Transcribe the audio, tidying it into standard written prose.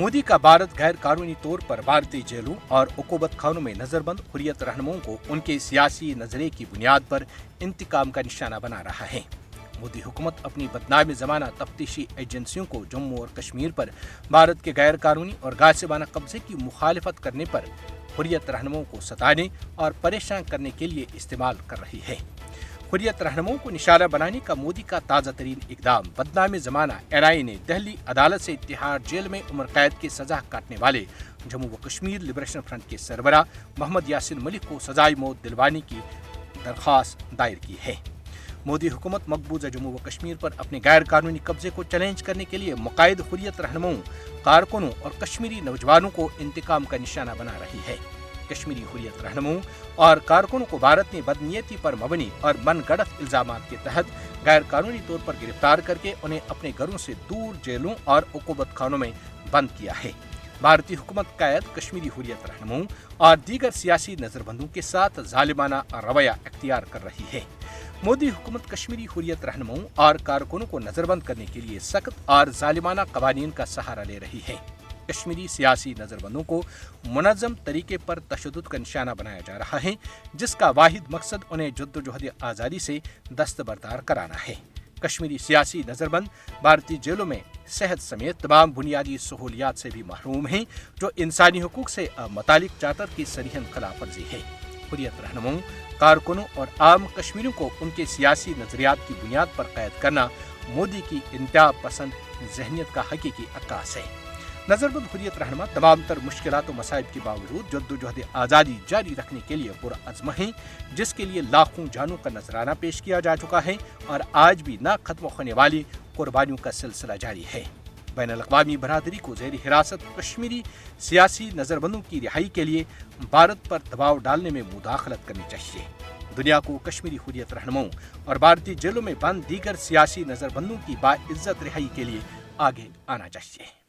मोदी का भारत गैर कानूनी तौर पर भारतीय जेलों और उकूबत खानों में नजरबंद हुर्रियत रहनुमाओं को उनके सियासी नजरिए की बुनियाद पर इंतकाम का निशाना बना रहा है। मोदी हुकूमत अपनी बदनाम जमाना तफ्तीशी एजेंसियों को जम्मू और कश्मीर पर भारत के गैर कानूनी और गासिबाना कब्जे की मुखालिफत करने पर हुर्रियत रहनुमाओं को सताने और परेशान करने के लिए इस्तेमाल कर रही है। हुर्रियत रहनुमाओं को निशाना बनाने का मोदी का ताज़ा तरीन इकदाम बदनाम जमाना NIA ने दिल्ली अदालत से तिहाड़ जेल में उम्र कैद की सजा काटने वाले जम्मू व कश्मीर लिबरेशन फ्रंट के सरबराह मोहम्मद यासिन मलिक को सजाए मौत दिलवाने की दरख्वास्त दायर की है। मोदी हुकूमत मकबूजा जम्मू व कश्मीर पर अपने गैर कानूनी कब्जे को चैलेंज करने के लिए मुकायद हुर्रियत रहनुमाओं, कारकुनों और कश्मीरी नौजवानों को इंतकाम का निशाना बना रही है। कश्मीरी हुर्रियत रहनुमाओं और कारकुनों को भारत ने बदनीयती पर मबनी और मनगढ़ंत इल्जामात के तहत गैर कानूनी तौर पर गिरफ्तार करके उन्हें अपने घरों से दूर जेलों और उकूबत खानों में बंद किया है। भारतीय हुकूमत कैद कश्मीरी हुर्रियत रहनुमाओं और दीगर सियासी नजरबंदों के साथ जालिमाना रवैया अख्तियार कर रही है। मोदी हुकूमत कश्मीरी हुर्रियत रहनुमाओं और कारकुनों को नजरबंद करने के लिए सख्त और जालिमाना कवानीन का सहारा ले रही है। कश्मीरी सियासी नजरबंदों को मुनज़्ज़म तरीके पर तशद्दुद का निशाना बनाया जा रहा है, जिसका वाहिद मकसद उन्हें जद्दोजहद आज़ादी से दस्तबरदार कराना है। कश्मीरी सियासी नजरबंद भारतीय जेलों में सेहत समेत तमाम बुनियादी सहूलियात से भी महरूम हैं, जो इंसानी हुकूक से मुतालिक चार्टर की सरीहन खिलाफ वर्जी है। हुर्रियत रहनुमाओं, कारकुनों और आम कश्मीरियों को उनके सियासी नजरियात की बुनियाद पर कैद करना मोदी की इंतहा पसंद जहनीत का हकीकी अक्कास है। नजरबंद हुर्रियत रहनुमा तमाम तर मुश्किलात और मसाइब के बावजूद जद्दोजहद आज़ादी जारी रखने के लिए पुरअज़्म हैं, जिसके लिए लाखों जानों का नजराना पेश किया जा चुका है और आज भी ना खत्म होने वाली कुर्बानियों का सिलसिला जारी है। बैनुल-अक़वामी बरादरी को ज़ेर हिरासत कश्मीरी सियासी नजरबंदों की रिहाई के लिए भारत पर दबाव डालने में मुदाखलत करनी चाहिए। दुनिया को कश्मीरी हुर्रियत रहनुमाओं और भारतीय जेलों में बंद दीगर सियासी नजरबंदों की बाइज्जत रिहाई के लिए आगे आना चाहिए।